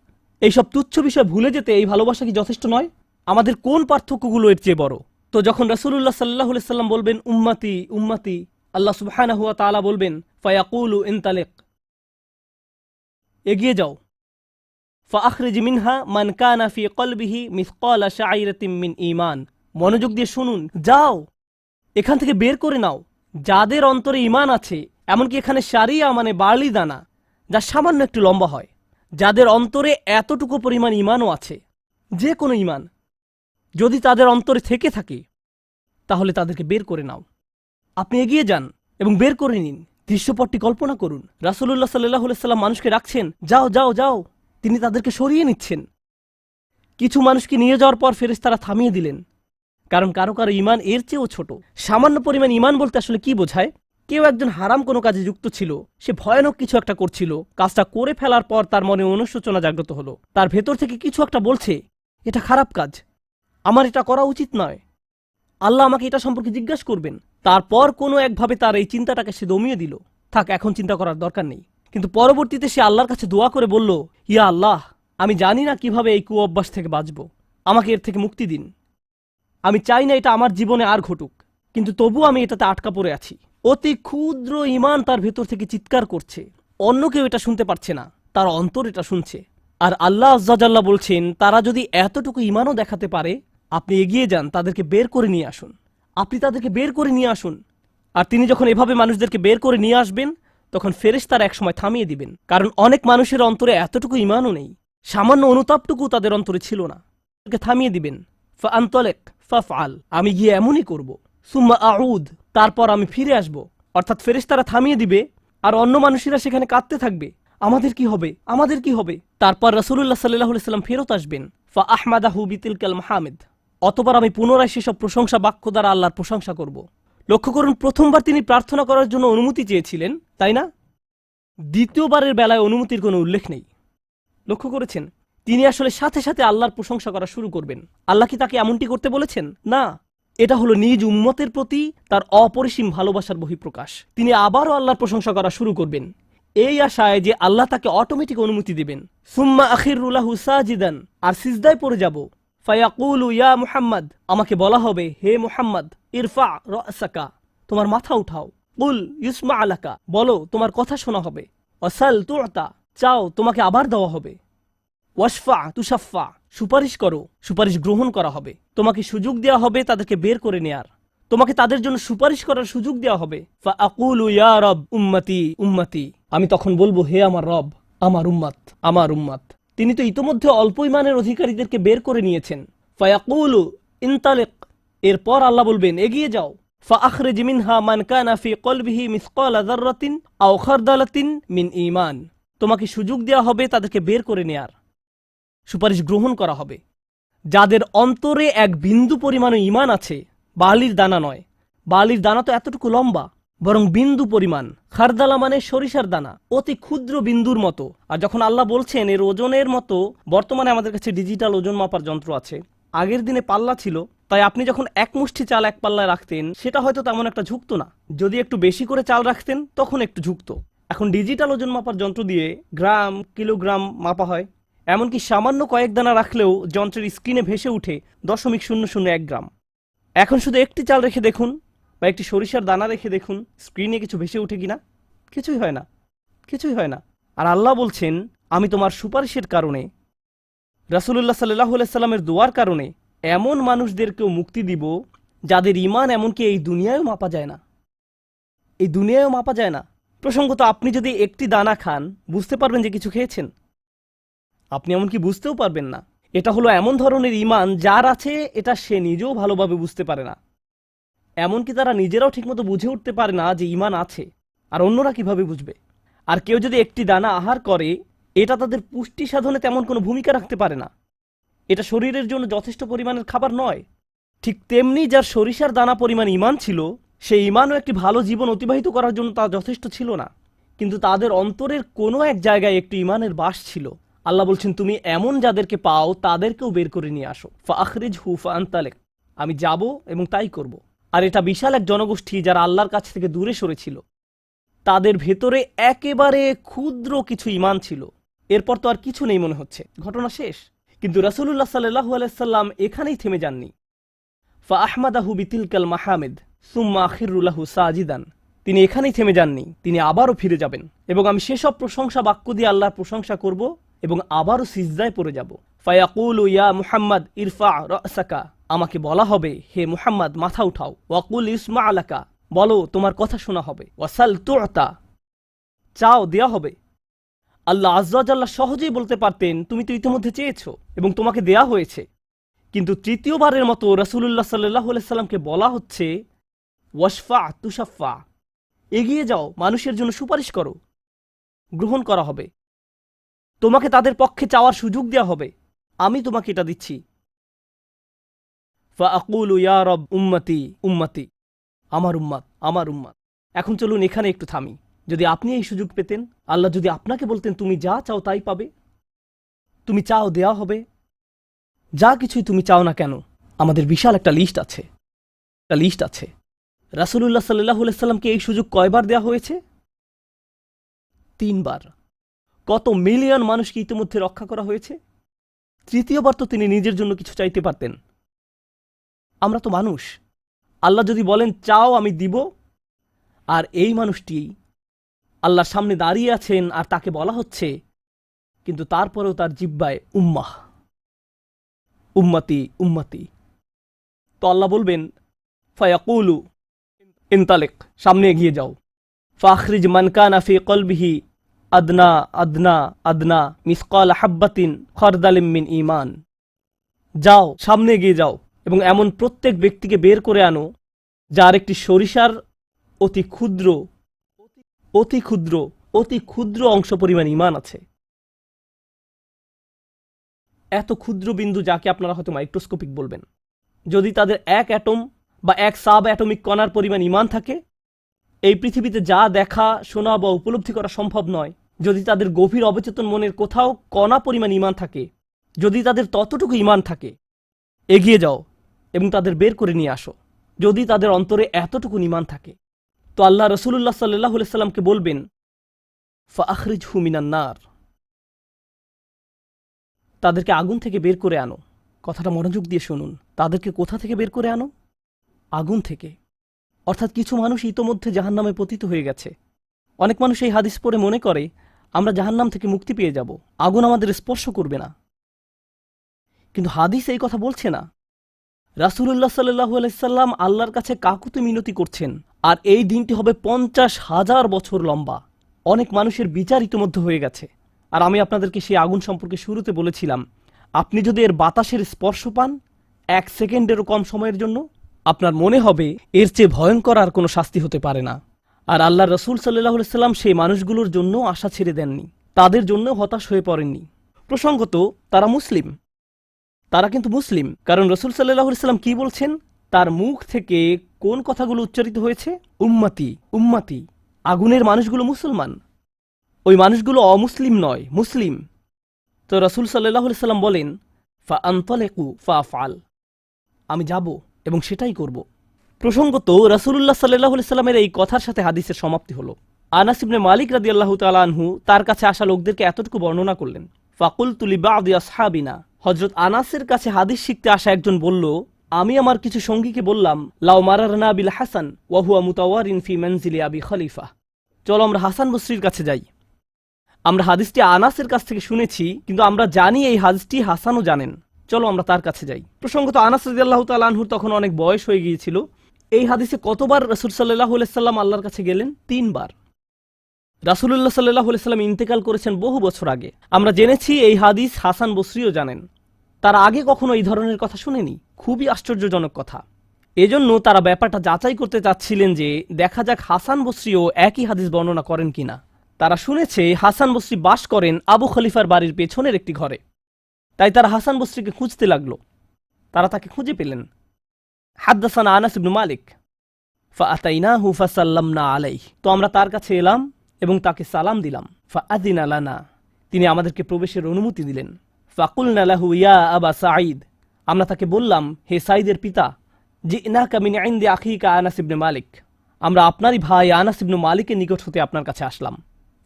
এইসব তুচ্ছ বিষয় ভুলে যেতে এই ভালোবাসা কি যথেষ্ট নয়? আমাদের কোন পার্থক্যগুলো এর চেয়ে বড়? তো যখন রাসূলুল্লাহ সাল্লাল্লাহু আলাইহি সাল্লাম বলবেন উম্মতি উম্মতি, আল্লাহ সুবহানাহু ওয়া তাআলা বলবেন ফায়াকুলু ইনতালিক, এগিয়ে যাও, ফাআখরিজ মিনহা মান কানা ফি কলবিহি মিসকালা শাইরাতিন মিন ঈমান। মনোযোগ দিয়ে শুনুন, যাও এখান থেকে বের করে নাও যাদের অন্তরে ঈমান আছে, এমনকি এখানে শারিয়া মানে বার্লি দানা, যা সামান্য একটু লম্বা হয়, যাদের অন্তরে এতটুকু পরিমাণ ঈমানও আছে, যে কোনো ঈমান যদি তাদের অন্তরে থেকে থাকে, তাহলে তাদেরকে বের করে নাও। আপনি এগিয়ে যান এবং বের করে নিন। দৃশ্যপটটি কল্পনা করুন। রাসূলুল্লাহ সাল্লাল্লাহু আলাইহি সাল্লাম মানুষকে রাখছেন, যাও যাও যাও, তিনি তাদেরকে সরিয়ে নিচ্ছেন। কিছু মানুষকে নিয়ে যাওয়ার পর ফেরেশতারা থামিয়ে দিলেন, কারণ কারো কারো ঈমান এর চেয়েও ছোট। সামান্য পরিমাণ ঈমান বলতে আসলে কি বোঝায়? কেউ একজন হারাম কোনো কাজে যুক্ত ছিল, সে ভয়ানক কিছু একটা করছিল, কাজটা করে ফেলার পর তার মনে অনুশোচনা জাগ্রত হলো, তার ভেতর থেকে কিছু একটা বলছে এটা খারাপ কাজ, আমার এটা করা উচিত নয়, আল্লাহ আমাকে এটা সম্পর্কে জিজ্ঞাসা করবেন। তারপর কোনো একভাবে তার এই চিন্তাটাকে সে দমিয়ে দিল, থাক এখন চিন্তা করার দরকার নেই। কিন্তু পরবর্তীতে সে আল্লাহর কাছে দোয়া করে বলল, ইয়া আল্লাহ, আমি জানি না কিভাবে এই কুঅভ্যাস থেকে বাঁচব, আমাকে এর থেকে মুক্তি দিন। আমি চাই না এটা আমার জীবনে আর ঘটুক, কিন্তু তবু আমি এটাতে আটকা পড়ে আছি। অতি ক্ষুদ্র ঈমান তার ভেতর থেকে চিৎকার করছে, অন্য কেউ এটা শুনতে পারছে না, তার অন্তর এটা শুনছে। আর আল্লাহ আজ্জা জাল্লা বলছেন, তারা যদি এতটুকু ঈমানও দেখাতে পারে, আপনি এগিয়ে যান, তাদেরকে বের করে নিয়ে আসুন, আপনি তাদেরকে বের করে নিয়ে আসুন। আর তিনি যখন এভাবে মানুষদেরকে বের করে নিয়ে আসবেন, তখন ফেরেশতারা একসময় থামিয়ে দিবেন, কারণ অনেক মানুষের অন্তরে এতটুকু ঈমানও নেই, সামান্য অনুতাপটুকু তাদের অন্তরে ছিল না। থামিয়ে দিবেন, ফাআনতালিক ফাফআল, আমি গিয়ে এমনই করব, সুম্মা আউদ, তারপর আমি ফিরে আসব। অর্থাৎ ফেরেশতারা থামিয়ে দিবে, আর অন্য মানুষেরা সেখানে কাঁদতে থাকবে, আমাদের কি হবে, আমাদের কি হবে। তারপর রাসূলুল্লাহ সাল্লাল্লাহু আলাইহি সাল্লাম ফেরত আসবেন, ফাআহমাদাহু বিতিলকাল মাহামিদ, অতঃপর আমি পুনরায় সেসব প্রশংসা বাক্য দ্বারা আল্লাহর প্রশংসা করব। লক্ষ্য করুন, প্রথমবার তিনি প্রার্থনা করার জন্য অনুমতি চেয়েছিলেন, তাই না? দ্বিতীয়বারের বেলায় অনুমতির কোনো উল্লেখ নেই। লক্ষ্য করেছেন, তিনি আসলে সাথে সাথে আল্লাহর প্রশংসা করা শুরু করবেন। আল্লাহ কি তাকে এমনটি করতে বলেছেন? না, এটা হলো নিজ উম্মতের প্রতি তার অপরিসীম ভালোবাসার বহিঃপ্রকাশ। তিনি আবারও আল্লাহর প্রশংসা করা শুরু করবেন, এই আশায় যে আল্লাহ তাকে অটোমেটিক অনুমতি দিবেন। সুম্মা আখিরু লাহু সাজিদান, আর সিজদায় পড়ে যাব। ফায়াকুলু ইয়া মুহাম্মদ, আমাকে বলা হবে, হে মুহাম্মদ, ইরফা রাসাকা, তোমার মাথা উঠাও। কুল ইউসমা আলাকা, বলো তোমার কথা শোনা হবে। ওয়াসাল তুতা, চাও তোমাকে আবার দেওয়া হবে। ওয়াশফা তুশাফা, সুপারিশ করো, সুপারিশ গ্রহণ করা হবে। তোমাকে সুযোগ দেওয়া হবে তাদেরকে বের করে নেয়ার, তোমাকে তাদের জন্য সুপারিশ করার সুযোগ দেওয়া হবে। ফাআকুলু ইয়া রব উম্মতি উম্মতি, আমি তখন বলবো, হে আমার রব, আমার উম্মাত, আমার উম্মাত। তিনি তো ইতোমধ্যে অল্প ঈমানের অধিকারীদেরকে বের করে নিয়েছেন। ফায়াকুলু ইনতালিক, এরপর আল্লাহ বলবেন, এগিয়ে যাও। ফাআখরিজ মিনহা মান কানা ফি কলবিহি মিসকালা যাররাতিন আও খারদালাতিন মিন ঈমান। তোমাকে সুযোগ দেওয়া হবে তাদেরকে বের করে নেয়ার, সুপারিশ গ্রহণ করা হবে। যাদের অন্তরে এক বিন্দু পরিমাণ ঈমান আছে, বালির দানা নয়, বালির দানা তো এতটুকু লম্বা, বরং বিন্দু পরিমাণ। খারদালা মানে সরিষার দানা, অতি ক্ষুদ্র বিন্দুর মতো। আর যখন আল্লাহ বলছেন এর ওজনের মতো, বর্তমানে আমাদের কাছে ডিজিটাল ওজন মাপার যন্ত্র আছে, আগের দিনে পাল্লা ছিল, তাই আপনি যখন এক মুষ্টি চাল এক পাল্লায় রাখতেন সেটা হয়তো তেমন একটা ঝুঁকতো না। যদি একটু বেশি করে চাল রাখতেন তখন একটু ঝুঁকতো। এখন ডিজিটাল ওজন মাপার যন্ত্র দিয়ে গ্রাম, কিলোগ্রাম মাপা হয়। এমনকি সামান্য কয়েক দানা রাখলেও যন্ত্রের স্ক্রিনে ভেসে উঠে 0.001 গ্রাম। এখন শুধু একটি চাল রেখে দেখুন বা একটি সরিষার দানা রেখে দেখুন, স্ক্রিনে কিছু ভেসে উঠে কিনা? কিছুই হয় না, কিছুই হয় না। আর আল্লাহ বলছেন, আমি তোমার সুপারিশের কারণে, রাসূলুল্লাহ সাল্লাল্লাহু আলাইহি সাল্লামের দোয়ার কারণে এমন মানুষদেরকেও মুক্তি দিব যাদের ঈমান এমনকি এই দুনিয়ায়ও মাপা যায় না, এই দুনিয়ায়ও মাপা যায় না। প্রসঙ্গত, আপনি যদি একটি দানা খান বুঝতে পারবেন যে কিছু খেয়েছেন? আপনি এমনকি বুঝতেও পারবেন না। এটা হলো এমন ধরনের ঈমান যার আছে এটা সে নিজেও ভালোভাবে বুঝতে পারে না। এমনকি তারা নিজেরাও ঠিকমতো বুঝে উঠতে পারে না যে ঈমান আছে, আর অন্যরা কিভাবে বুঝবে? আর কেউ যদি একটি দানা আহার করে, এটা তাদের পুষ্টি সাধনে তেমন কোনো ভূমিকা রাখতে পারে না, এটা শরীরের জন্য যথেষ্ট পরিমাণের খাবার নয়। ঠিক তেমনি যার সরিষার দানা পরিমাণ ঈমান ছিল, সেই ঈমানও একটি ভালো জীবন অতিবাহিত করার জন্য তা যথেষ্ট ছিল না। কিন্তু তাদের অন্তরের কোনো এক জায়গায় একটি ঈমানের বাস ছিল। আল্লাহ বলছেন, তুমি এমন যাদেরকে পাও তাদেরকেও বের করে নিয়ে আসো। ফাআখরিজহু ফাআনতালিক, আমি যাব এবং তাই করব। আর এটা বিশাল এক জনগোষ্ঠী যারা আল্লাহর কাছ থেকে দূরে সরেছিল, তাদের ভেতরে একেবারে ক্ষুদ্র কিছু ঈমান ছিল। এরপর তো আর কিছু নেই মনে হচ্ছে, ঘটনা শেষ। কিন্তু রাসূলুল্লাহ সাল্লাল্লাহু আলাইহি সাল্লাম এখানেই থেমে যাননি। ফাআহমাদাহু বিতিলকাল মাহামিদ সুম্মা আখিরু লাহু সাজিদান, তিনি এখানেই থেমে যাননি, তিনি আবারও ফিরে যাবেন এবং আমি সেসব প্রশংসা বাক্য দিয়ে আল্লাহর প্রশংসা করব এবং আবারও সিজদায় পড়ে যাব। ফায়াকুলু ইয়া মুহাম্মদ ইরফা রাসাকা, আমাকে বলা হবে, হে মুহাম্মদ মাথা উঠাও। ওয়াকুল ইসমা আলাকা, বলো তোমার কথা শোনা হবে। ওয়াসাল তুতা, চাও দেয়া হবে। আল্লাহ আযজা ওয়া জাল্লা সহজেই বলতে পারতেন, তুমি তো ইতিমধ্যে চেয়েছো এবং তোমাকে দেয়া হয়েছে। কিন্তু তৃতীয়বারের মতো রাসূলুল্লাহ সাল্লাল্লাহু আলাইহি সাল্লামকে বলা হচ্ছে, ওয়াশফা তুশাফা, এগিয়ে যাও, মানুষের জন্য সুপারিশ করো, গ্রহণ করা হবে। তোমাকে তাদের পক্ষে চাওয়ার সুযোগ দেওয়া হবে, আমি তোমাকে এটা দিচ্ছি। ফাআকুলু ইয়া রব উম্মতি উম্মতি, আমার উম্মাত, আমার উম্মাত। এখন চলুন এখানে একটু থামি। যদি আপনি এই সুযোগ পেতেন, আল্লাহ যদি আপনাকে বলতেন তুমি যা চাও তাই পাবে, তুমি চাও দেয়া হবে, যা কিছুই তুমি চাও না কেন, আমাদের বিশাল একটা লিস্ট আছে, একটা লিস্ট আছে। রাসূলুল্লাহ সাল্লাল্লাহু আলাইহি সাল্লামকে এই সুযোগ কয়বার দেওয়া হয়েছে? 3 বার। কত মিলিয়ন মানুষকে ইতিমধ্যে রক্ষা করা হয়েছে? তৃতীয়বার তো তিনি নিজের জন্য কিছু চাইতে পারতেন। আমরা তো মানুষ, আল্লাহ যদি বলেন চাও আমি দিব, আর এই মানুষটি আল্লাহর সামনে দাঁড়িয়ে আছেন আর তাকে বলা হচ্ছে, কিন্তু তারপরেও তার জিহ্বায় উম্মাহ, উম্মতি উম্মতি। তো আল্লাহ বলবেন, ফায়াকুলু ইনতালিক, সামনে এগিয়ে যাও। ফাখরিজ মান কানা ফি কলবিহি আদনা আদনা আদনা মিসকাল হাব্বাতিন খারদালিম মিন ঈমান, যাও সামনে এগিয়ে যাও এবং এমন প্রত্যেক ব্যক্তিকে বের করে আনো যার একটি সরিষার অতি ক্ষুদ্র অতি ক্ষুদ্র অতি ক্ষুদ্র অংশ পরিমাণ ঈমান আছে। এত ক্ষুদ্র বিন্দু যাকে আপনারা হয়তো মাইক্রোস্কোপিক বলবেন, যদি তাদের এক অ্যাটম বা এক সাব অ্যাটমিক কণার পরিমাণ ঈমান থাকে, এই পৃথিবীতে যা দেখা, শোনা বা উপলব্ধি করা সম্ভব নয়, যদি তাদের গভীর অবচেতন মনের কোথাও কণা পরিমাণ ঈমান থাকে, যদি তাদের ততটুকু ঈমান থাকে, এগিয়ে যাও এবং তাদের বের করে নিয়ে আসো। যদি তাদের অন্তরে এতটুকু ঈমান থাকে, তো আল্লাহ রাসূলুল্লাহ সাল্লাল্লাহু আলাইহি সাল্লামকে বলবেন, ফাআখরিজহু মিনান নার, তাদেরকে আগুন থেকে বের করে আনো। কথাটা মনোযোগ দিয়ে শুনুন, তাদেরকে কোথা থেকে বের করে আনো? আগুন থেকে। অর্থাৎ কিছু মানুষ ইতোমধ্যে জাহান্নামে পতিত হয়ে গেছে। অনেক মানুষ এই হাদিস পড়ে মনে করে আমরা জাহান্নাম থেকে মুক্তি পেয়ে যাব, আগুন আমাদের স্পর্শ করবে না। কিন্তু হাদিস এই কথা বলছে না। রাসূলুল্লাহ সাল্লাল্লাহু আলাইহি সাল্লাম আল্লাহর কাছে কাকুতি মিনতি করছেন, আর এই দিনটি হবে 50,000 বছর লম্বা। অনেক মানুষের বিচার ইতিমধ্যে হয়ে গেছে। আর আমি আপনাদেরকে সেই আগুন সম্পর্কে শুরুতে বলেছিলাম, আপনি যদি এর বাতাসের স্পর্শ পান 1 সেকেন্ডেরও কম সময়ের জন্য, আপনার মনে হবে এর চেয়ে ভয়ঙ্কর আর কোনো শাস্তি হতে পারে না। আর আল্লাহ রসুল সাল্লাল্লাহু আলাইহি সাল্লাম সেই মানুষগুলোর জন্য আশা ছেড়ে দেননি, তাদের জন্য হতাশ হয়ে পড়েননি। প্রসঙ্গত তারা মুসলিম, তারা কিন্তু মুসলিম, কারণ রসুল সাল্লাল্লাহু আলাইহি সাল্লাম কি বলছেন, তার মুখ থেকে কোন কথাগুলো উচ্চারিত হয়েছে, উম্মতি উম্মতি। আগুনের মানুষগুলো মুসলমান, ওই মানুষগুলো অমুসলিম নয়, মুসলিম। তো রসুল সাল্লাল্লাহু আলাইহি সাল্লাম বলেন, ফা আনতালিকু ফা আফআল, আমি যাব এবং সেটাই করব। প্রসঙ্গত রাসূলুল্লাহ সাল্লাল্লাহু আলাইহি সাল্লামের এই কথার সাথে হাদিসের সমাপ্তি হলো। আনাস ইবনে মালিক রাদিয়াল্লাহু তাআলা আনহু তার কাছে আসা লোকদেরকে এতটুকু বর্ণনা করলেন, ফাকুলতু লিবাদি আসহাবিনা, হযরত আনাসের কাছে হাদিস শিখতে আসা একজন বলল, আমি আমার কিছু সঙ্গীকে বললাম, লাউ মারারনা বিল হাসান ওয়া হুয়া মুতাওয়ারিন ফি মানজিলি আবি খলিফা, চলো আমরা হাসান বসরির কাছে যাই। আমরা হাদিসটি আনাসের কাছ থেকে শুনেছি, কিন্তু আমরা জানি এই হাদিসটি হাসানও জানেন, চলো আমরা তার কাছে যাই। প্রসঙ্গত আনাস রাদিয়াল্লাহু তাআলা আনহুর তখন অনেক বয়স হয়ে গিয়েছিল। এই হাদিসে কতবার রাসূল সাল্লাল্লাহু আলাইহি সাল্লাম আল্লাহর কাছে গেলেন? 3 বার। রাসূলুল্লাহ সাল্লাল্লাহু আলাইহি সাল্লাম ইন্তেকাল করেছেন বহু বছর আগে। আমরা জেনেছি এই হাদিস হাসান বসরিও জানেন, তারা আগে কখনো এই ধরনের কথা শুনেনি। খুবই আশ্চর্যজনক কথা। এজন্য তারা ব্যাপারটা যাচাই করতে চাচ্ছিলেন যে দেখা যাক হাসান বসরিও একই হাদিস বর্ণনা করেন কিনা। তারা শুনেছে হাসান বসরি বাস করেন আবু খলিফার বাড়ির পেছনের একটি ঘরে, তাই তারা হাসান বসরিকে খুঁজতে লাগলো। তারা তাকে খুঁজে পেলেন। হাদ্দাসানা আনাস ইবনে মালিক ফাআতাইনাহু ফাসাল্লামনা আলাইহি, তো আমরা তার কাছে এলাম এবং তাকে সালাম দিলাম। ফাআযিনা লানা, তিনি আমাদেরকে প্রবেশের অনুমতি দিলেন। ফাকুলনা লাহু ইয়া আবা সাঈদ, আমরা তাকে বললাম, হে সাঈদের পিতা, জিনাকা মিন ইনদি আখিকা আনাস ইবনে মালিক, আমরা আপনারই ভাই আনাস ইবনে মালিকের নিকট হতে আপনার কাছে আসলাম।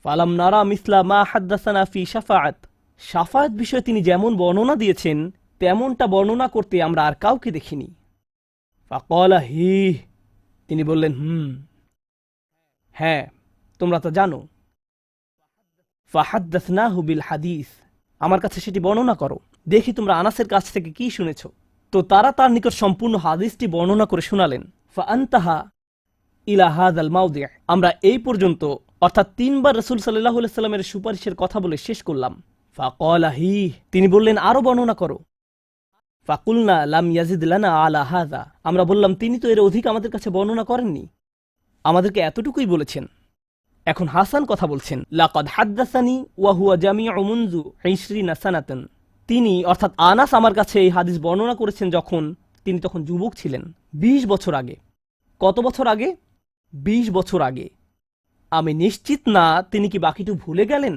ফালাম নারা মিসলা মা হাদ্দাসানা ফি শাফাআত, শাফাআত বিষয়ে তিনি যেমন বর্ণনা দিয়েছেন তেমনটা বর্ণনা করতে আমরা আর কাউকে দেখিনি। ফাকালা হি, তিনি বললেন, হ্যাঁ তোমরা তো জানো। ফাহাদ্দাসনাহু বিল হাদিস, আমার কাছে সেটি বর্ণনা করো, দেখি তোমরা আনাসের কাছ থেকে কি শুনেছ। তো তারা তার নিকট সম্পূর্ণ হাদিসটি বর্ণনা করে শোনালেন। ফাআনতাহা ইলা হাযাল মাওদি', আমরা এই পর্যন্ত অর্থাৎ 3 বার রাসূল সাল্লাল্লাহু আলাইহি সাল্লামের সুপারিশের কথা বলে শেষ করলাম। ফাকালা হি, তিনি বললেন আরো বর্ণনা করো। ফাকুলনা লাম ইয়াজিদ লানা আলা হাযা, আমরা বললাম তিনি তো এর অধিক আমাদের কাছে বর্ণনা করেননি, আমাদেরকে এতটুকুই বলেছেন। এখন হাসান কথা বলছেন, লাকাদ হাদ্দাসানি ওয়া হুয়া জামিউ মুনযু 20 সানাতান, তিনি অর্থাৎ আনাস আমার কাছে এই হাদিস বর্ণনা করেছেন যখন তিনি তখন যুবক ছিলেন, 20 বছর আগে। কত বছর আগে? 20 বছর আগে। আমি নিশ্চিত না তিনি কি বাকিটুকু ভুলে গেলেন,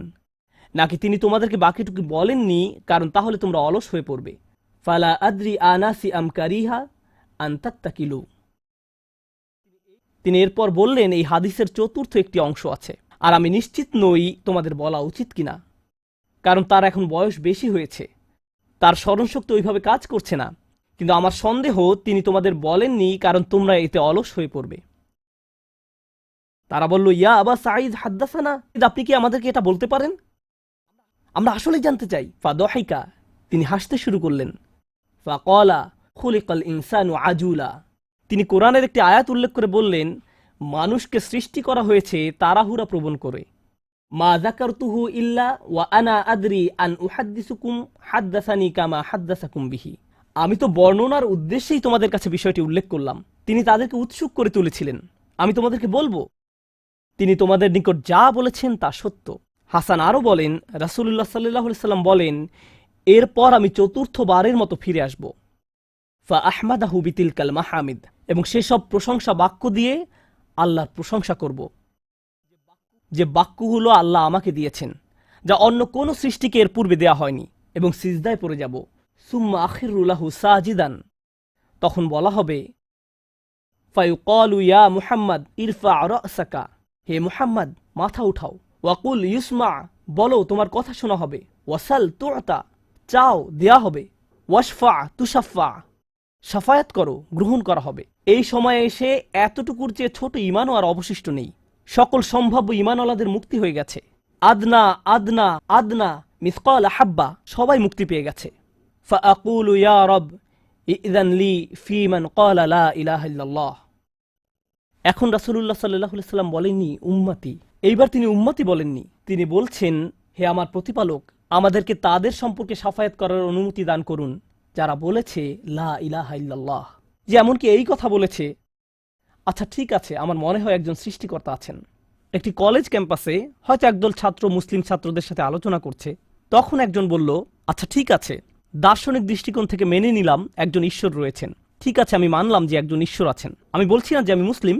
নাকি তিনি তোমাদেরকে বাকিটুকু বলেননি কারণ তাহলে তোমরা অলস হয়ে পড়বে। ফালা আদ্রি আনাসি আম কারিহা আন তাত্তাকিলু, তিনি এরপর বললেন এই হাদিসের চতুর্থ একটি অংশ আছে, আর আমি নিশ্চিত নই তোমাদের বলা উচিত কিনা, কারণ তার এখন বয়স বেশি হয়েছে, তার স্মরণশক্তি ওইভাবে কাজ করছে না, কিন্তু আমার সন্দেহ তিনি তোমাদের বলেননি কারণ তোমরা এতে অলস হয়ে পড়বে। তারা বলল, ইয়া আবা সাঈদ হাদ্দাসানা, আপনি কি আমাদেরকে এটা বলতে পারেন? আমরা আসলেই জানতে চাই। ফাদহিকা, তিনি হাসতে শুরু করলেন। ফাকালা খুলিকাল ইনসানু আজুলা, তিনি কোরআনের একটি আয়াত উল্লেখ করে বললেন, মানুষকে সৃষ্টি করা হয়েছে তাড়াহুড়া প্রবণ করে। মা যাকারতুহু ইল্লা ওয়া আনা আদরি আন উহাদ্দিসুকুম হাদ্দাসানি কামা হাদ্দাসাকুম বিহি, আমি তো বর্ণনার উদ্দেশ্যেই তোমাদের কাছে বিষয়টি উল্লেখ করলাম। তিনি তাদেরকে উৎসুক করে তুলেছিলেন, আমি তোমাদেরকে বলবো তিনি তোমাদের নিকট যা বলেছেন তা সত্য। হাসান আরও বলেন, রাসূলুল্লাহ সাল্লাল্লাহু আলাইহি সাল্লাম বলেন, এরপর আমি চতুর্থবারের মতো ফিরে আসব। ফা আহমাদাহু বিতিলকাল মাহামিদ, এবং সেসব প্রশংসা বাক্য দিয়ে আল্লাহর প্রশংসা করব, যে বাক্যগুলো আল্লাহ আমাকে দিয়েছেন, যা অন্য কোনো সৃষ্টিকে এর পূর্বে দেয়া হয়নি, এবং সিজদায় পড়ে যাব। সুম্মা আখিরু লাহু সাজিদান, তখন বলা হবে, ফায়ুকালু ইয়া মুহাম্মদ ইরফা রাসাকা, হে মুহাম্মদ মাথা উঠাও। ওয়াকুল ইউসমা, বলো তোমার কথা শোনা হবে। ওয়াসাল তুআতা, চাও দেয়া হবে। ওয়াশফা তুশাফা, শাফায়াত করো গ্রহণ করা হবে। এই সময়ে এসে এতটুকুর চেয়ে ছোট ঈমানও আর অবশিষ্ট নেই। সকল সম্ভাব্য ঈমানওয়ালাদের মুক্তি হয়ে গেছে। আদনা আদনা আদনা মিসকাল হাব্বা, সবাই মুক্তি পেয়ে গেছে। ফাআকুলু ইয়া রব ইযান লি ফি মান ক্বালা লা ইলাহা ইল্লাল্লাহ, এখন রাসূলুল্লাহ সাল্লাল্লাহু আলাইহি সাল্লাম বলেননি উম্মতি, এইবার তিনি উম্মতি বলেননি, তিনি বলছেন, হে আমার প্রতিপালক, আমাদেরকে তাদের সম্পর্কে সাফায়াত করার অনুমতি দান করুন যারা বলেছে লা ইলাহা ইল্লাল্লাহ। যে এমনকি এই কথা বলেছে, আচ্ছা ঠিক আছে, আমার মনে হয় একজন সৃষ্টিকর্তা আছেন। একটি কলেজ ক্যাম্পাসে হয়তো একদল ছাত্র মুসলিম ছাত্রদের সাথে আলোচনা করছে, তখন একজন বলল, আচ্ছা ঠিক আছে, দার্শনিক দৃষ্টিকোণ থেকে মেনে নিলাম একজন ঈশ্বর রয়েছেন, ঠিক আছে আমি মানলাম যে একজন ঈশ্বর আছেন। আমি বলছি না যে আমি মুসলিম,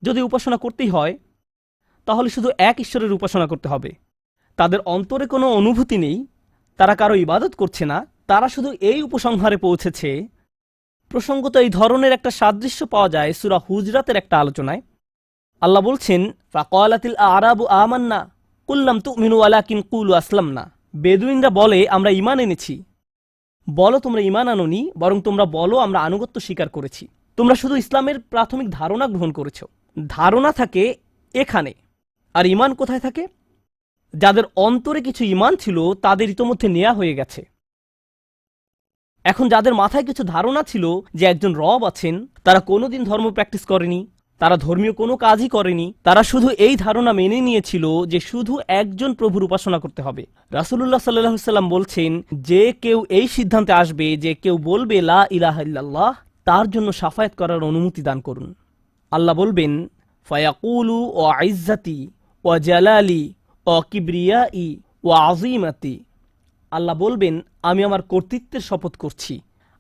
যদি উপাসনা করতেই হয় তাহলে শুধু এক ঈশ্বরের উপাসনা করতে হবে। তাদের অন্তরে কোনো অনুভূতি নেই, তারা কারো ইবাদত করছে না, তারা শুধু এই উপসংহারে পৌঁছেছে। প্রসঙ্গত এই ধরনের একটা সাদৃশ্য পাওয়া যায় সূরা হুজরাতের একটা আলোচনায়। আল্লাহ বলছেন, ফাকালাতিল আরাবু আমান্না কুল লাম তুমিনু ওয়ালাকিন কুলু আসলামনা। বেদুইনরা বলে আমরা ঈমান এনেছি। বলো তোমরা ঈমান আনোনি, বরং তোমরা বলো আমরা আনুগত্য স্বীকার করেছি। তোমরা শুধু ইসলামের প্রাথমিক ধারণা গ্রহণ করেছ। ধারণা থাকে এখানে, আর ঈমান কোথায় থাকে? যাদের অন্তরে কিছু ঈমান ছিল তাদের ইতোমধ্যে নেওয়া হয়ে গেছে। এখন যাদের মাথায় কিছু ধারণা ছিল যে একজন রব আছেন, তারা কোনোদিন ধর্ম প্র্যাকটিস করেনি, তারা ধর্মীয় কোনো কাজই করেনি, তারা শুধু এই ধারণা মেনে নিয়েছিল যে শুধু একজন প্রভুর উপাসনা করতে হবে। রাসূলুল্লাহ সাল্লাল্লাহু আলাইহি সাল্লাম বলছেন, যে কেউ এই সিদ্ধান্তে আসবে যে কেউ বলবে লা ইলাহা ইল্লাল্লাহ, তার জন্য শাফায়াত করার অনুমতি দান করুন। আল্লাহ বলবেন, ফায়াকুলু ওয়া ইজ্জাতি ওয়া জালালি ওয়া কিবরিয়াই ওয়া আযীমাতি। আল্লাহ বলবেন, আমি আমার কর্তৃত্বের শপথ করছি,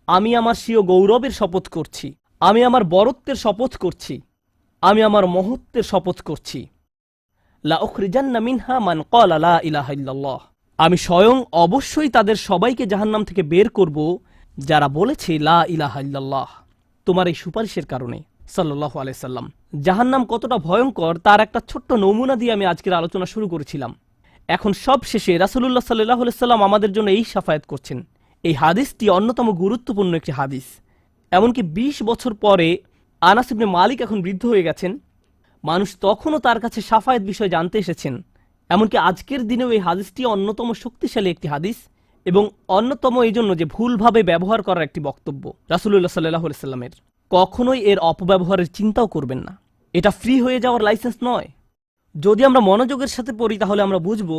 আমি আমার স্বীয় গৌরবের শপথ করছি, আমি আমার বরত্বের শপথ করছি, আমি আমার মহত্বের শপথ করছি। লা উখরিজান্না মিনহা মান ক্বালা লা ইলাহা ইল্লাল্লাহ। আমি স্বয়ং অবশ্যই তাদের সবাইকে জাহান্নাম থেকে বের করব যারা বলেছে লা ইলাহা ইল্লাল্লাহ, তোমার এই সুপারিশের কারণে। সাল্লাল্লাহু আলাইহি সাল্লাম। জাহান্নাম কতটা ভয়ঙ্কর তার একটা ছোট্ট নমুনা দিয়ে আমি আজকের আলোচনা শুরু করেছিলাম। এখন সব শেষে রাসূলুল্লাহ সাল্লাল্লাহু আলাইহি সাল্লাম আমাদের জন্য এই শাফায়াত করছেন। এই হাদিসটি অন্যতম গুরুত্বপূর্ণ একটি হাদিস। এমনকি ২০ বছর পরে আনাস ইবনে মালিক এখন বৃদ্ধ হয়ে গেছেন, মানুষ তখনও তার কাছে শাফায়াত বিষয় জানতে এসেছেন। এমনকি আজকের দিনেও এই হাদিসটি অন্যতম শক্তিশালী একটি হাদিস, এবং অন্যতম এই জন্য যে ভুলভাবে ব্যবহার করার একটি বক্তব্য রাসূলুল্লাহ সাল্লাল্লাহু আলাইহি সাল্লামের। কখনোই এর অপব্যবহারের চিন্তাও করবেন না। এটা ফ্রি হয়ে যাওয়ার লাইসেন্স নয়। যদি আমরা মনোযোগের সাথে পড়ি তাহলে আমরা বুঝব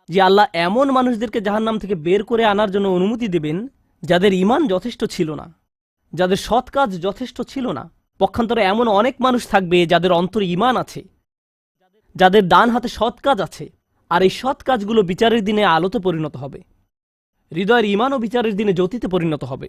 যে আল্লাহ এমন মানুষদেরকে জাহান্নাম থেকে বের করে আনার জন্য অনুমতি দেবেন যাদের ঈমান যথেষ্ট ছিল না, যাদের সৎ কাজ যথেষ্ট ছিল না। পক্ষান্তরে এমন অনেক মানুষ থাকবে যাদের অন্তরে ঈমান আছে, যাদের ডান হাতে সৎ কাজ আছে, আর এই সৎ কাজগুলো বিচারের দিনে আলোতে পরিণত হবে। হৃদয়ের ঈমানও বিচারের দিনে জ্যোতিতে পরিণত হবে।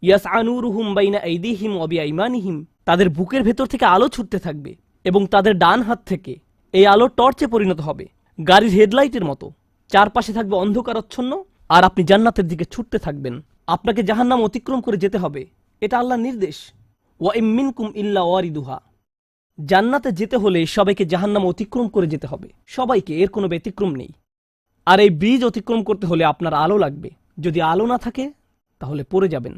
ইয়াসআ নূরুহুম বাইনা আইদিহিম ওয়া বিআইমানিহিম। তাদের বুকের ভেতর থেকে আলো ছুটতে থাকবে, এবং তাদের ডান হাত থেকে এই আলো টর্চে পরিণত হবে, গাড়ির হেডলাইটের মতো। চারপাশে থাকবে অন্ধকারাচ্ছন্ন, আর আপনি জান্নাতের দিকে ছুটতে থাকবেন। আপনাকে জাহান্নাম অতিক্রম করে যেতে হবে, এটা আল্লাহর নির্দেশ। ওয়া ইম মিনকুম ইল্লা ওয়ারিদুহা। জান্নাতে যেতে হলে সবাইকে জাহান্নাম অতিক্রম করে যেতে হবে, সবাইকে, এর কোনো ব্যতিক্রম নেই। আর এই ব্রিজ অতিক্রম করতে হলে আপনার আলো লাগবে। যদি আলো না থাকে তাহলে পড়ে যাবেন।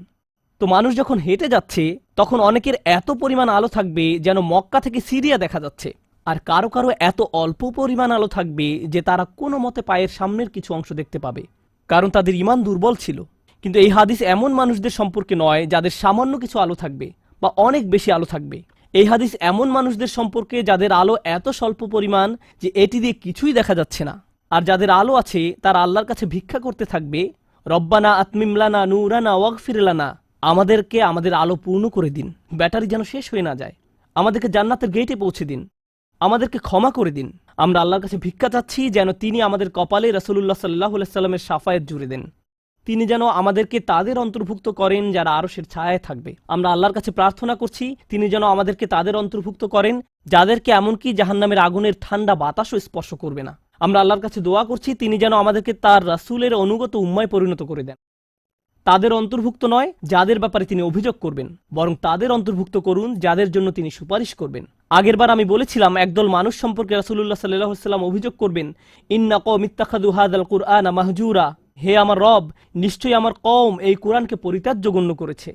তো মানুষ যখন হেঁটে যাচ্ছে তখন অনেকের এত পরিমাণ আলো থাকবে যেন মক্কা থেকে সিরিয়া দেখা যাচ্ছে, আর কারো কারো এত অল্প পরিমাণ আলো থাকবে যে তারা কোনো মতে পায়ের সামনের কিছু অংশ দেখতে পাবে, কারণ তাদের ঈমান দুর্বল ছিল। কিন্তু এই হাদিস এমন মানুষদের সম্পর্কে নয় যাদের সামান্য কিছু আলো থাকবে বা অনেক বেশি আলো থাকবে। এই হাদিস এমন মানুষদের সম্পর্কে যাদের আলো এত স্বল্প পরিমাণ যে এটি দিয়ে কিছুই দেখা যাচ্ছে না, আর যাদের আলো আছে তারা আল্লাহর কাছে ভিক্ষা করতে থাকবে, রব্বানা আতমিম লানা নূরানা ওয়াগফির লানা। আমাদেরকে আমাদের আলো পূর্ণ করে দিন, ব্যাটারি যেন শেষ হয়ে না যায়। আমাদেরকে জান্নাতের গেটে পৌঁছে দিন, আমাদেরকে ক্ষমা করে দিন। আমরা আল্লাহর কাছে ভিক্ষা চাচ্ছি যেন তিনি আমাদের কপালে রাসূলুল্লাহ সাল্লাল্লাহু আলাইহি সাল্লামের শাফায়াত জুড়ে দেন। তিনি যেন আমাদেরকে তাদের অন্তর্ভুক্ত করেন যারা আরশের ছায়ায় থাকবে। আমরা আল্লাহর কাছে প্রার্থনা করছি তিনি যেন আমাদেরকে তাদের অন্তর্ভুক্ত করেন যাদেরকে এমনকি জাহান্নামের আগুনের ঠান্ডা বাতাসও স্পর্শ করবে না। আমরা আল্লাহর কাছে দোয়া করছি তিনি যেন আমাদেরকে তার রাসূলের অনুগত উম্মায় পরিণত করে দেন। তাদের অন্তর্ভুক্ত নয় যাদের ব্যাপারে তিনি অভিযোগ করবেন, বরং তাদের অন্তর্ভুক্ত করুন যাদের জন্য তিনি সুপারিশ করবেন। আগেরবার আমি বলেছিলাম একদল মানুষ সম্পর্কে রাসূলুল্লাহ সাল্লাল্লাহু আলাইহি ওয়াসাল্লাম অভিযোগ করবেন, ইন্না কওমি ইত্তাখাযু হাযাল কুরআনা মাহজুরা। হে আমার রব, নিশ্চয়ই আমার কওম এই কোরআনকে পরিত্যাজ্য গণ্য করেছে।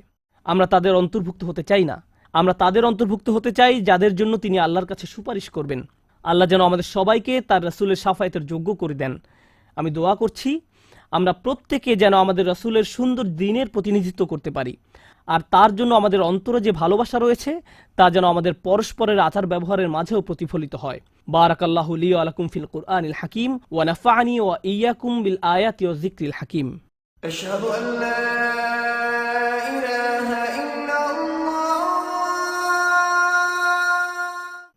আমরা তাদের অন্তর্ভুক্ত হতে চাই না। আমরা তাদের অন্তর্ভুক্ত হতে চাই যাদের জন্য তিনি আল্লাহর কাছে সুপারিশ করবেন। আল্লাহ যেন আমাদের সবাইকে তার রাসূলের শাফায়াতের যোগ্য করে দেন। আমি দোয়া করছি আমরা প্রত্যেকে যেন আমাদের রাসূলের সুন্দর দ্বীনের প্রতিনিধিত্ব করতে পারি, আর তার জন্য আমাদের অন্তরে যে ভালোবাসা রয়েছে তা যেন আমাদের পরস্পরের আচার ব্যবহারের মাঝেও প্রতিফলিত হয়। বারাকাল্লাহু লি ওয়া লাকুম ফিল কুরআনিল হাকিম ওয়া নাফা'নি ওয়া ইয়্যাকুম বিল আয়াতি ওয়াজ যিকরিল হাকিম। أشهد أن لا